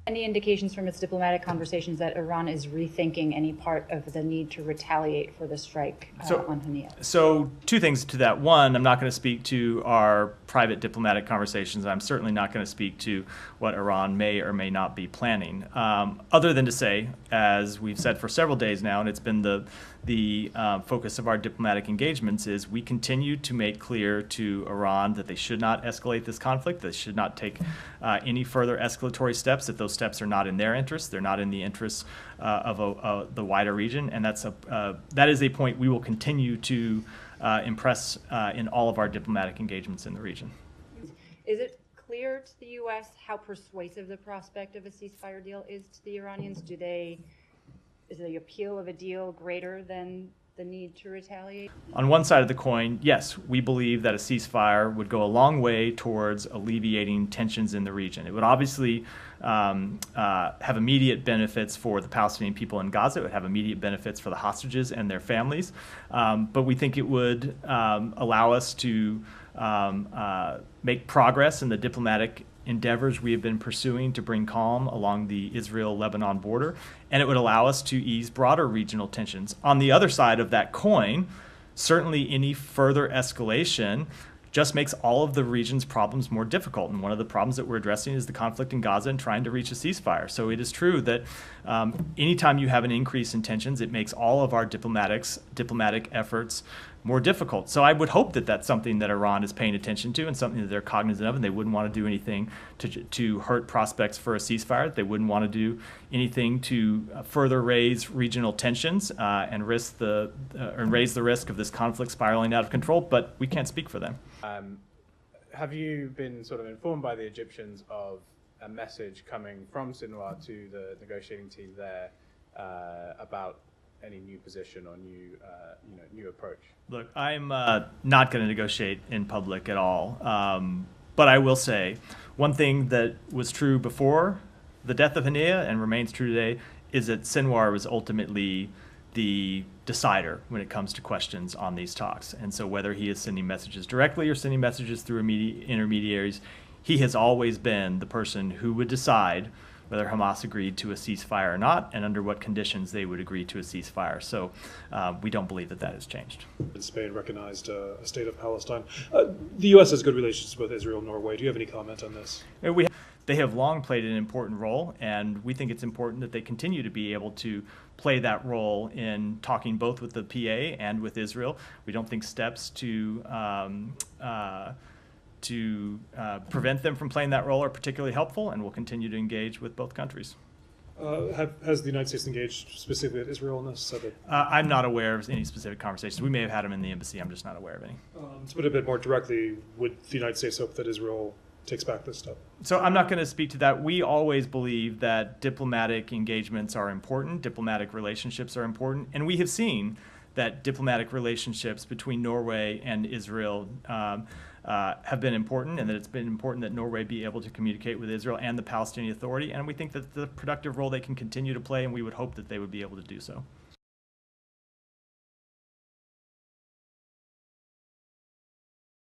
Any indications from its diplomatic conversations that Iran is rethinking any part of the need to retaliate for the strike on Haniyeh? So two things to that. One, I'm not going to speak to our private diplomatic conversations. I'm certainly not going to speak to what Iran may or may not be planning. Other than to say, as we've said for several days now, and it's been the focus of our diplomatic engagements, is we continue to make clear to Iran that they should not escalate this conflict, they should not take any further escalatory steps, that those steps are not in their interests, they're not in the interests of the wider region, and that is a point we will continue to impress in all of our diplomatic engagements in the region. Is it clear to the U.S. how persuasive the prospect of a ceasefire deal is to the Iranians? Is the appeal of a deal greater than the need to retaliate? On one side of the coin, yes, we believe that a ceasefire would go a long way towards alleviating tensions in the region. It would obviously have immediate benefits for the Palestinian people in Gaza. It would have immediate benefits for the hostages and their families. But we think it would allow us to make progress in the diplomatic endeavors we have been pursuing to bring calm along the Israel-Lebanon border, and it would allow us to ease broader regional tensions. On the other side of that coin, certainly any further escalation just makes all of the region's problems more difficult. And one of the problems that we're addressing is the conflict in Gaza and trying to reach a ceasefire. So it is true that anytime you have an increase in tensions, it makes all of our diplomatic efforts more difficult. So I would hope that that's something that Iran is paying attention to and something that they're cognizant of, and they wouldn't want to do anything to hurt prospects for a ceasefire. They wouldn't want to do anything to further raise regional tensions and raise the risk of this conflict spiraling out of control, but we can't speak for them. Have you been sort of informed by the Egyptians of a message coming from Sinwar to the negotiating team there about any new position or new approach? Look, I'm not going to negotiate in public at all. But I will say one thing that was true before the death of Haniyeh and remains true today is that Sinwar was ultimately the decider when it comes to questions on these talks. And so whether he is sending messages directly or sending messages through intermediaries, he has always been the person who would decide whether Hamas agreed to a ceasefire or not, and under what conditions they would agree to a ceasefire. So we don't believe that that has changed. Spain recognized a state of Palestine. The U.S. has good relations with Israel and Norway. Do you have any comment on this? They have long played an important role, and we think it's important that they continue to be able to play that role in talking both with the PA and with Israel. We don't think steps to prevent them from playing that role are particularly helpful, and we'll continue to engage with both countries. Has the United States engaged specifically with Israel in this? I'm not aware of any specific conversations. We may have had them in the embassy. I'm just not aware of any. To put it a bit more directly, would the United States hope that Israel takes back this step? So I'm not going to speak to that. We always believe that diplomatic engagements are important, diplomatic relationships are important, and we have seen that diplomatic relationships between Norway and Israel have been important, and that it's been important that Norway be able to communicate with Israel and the Palestinian Authority, and we think that the productive role they can continue to play, and we would hope that they would be able to do so.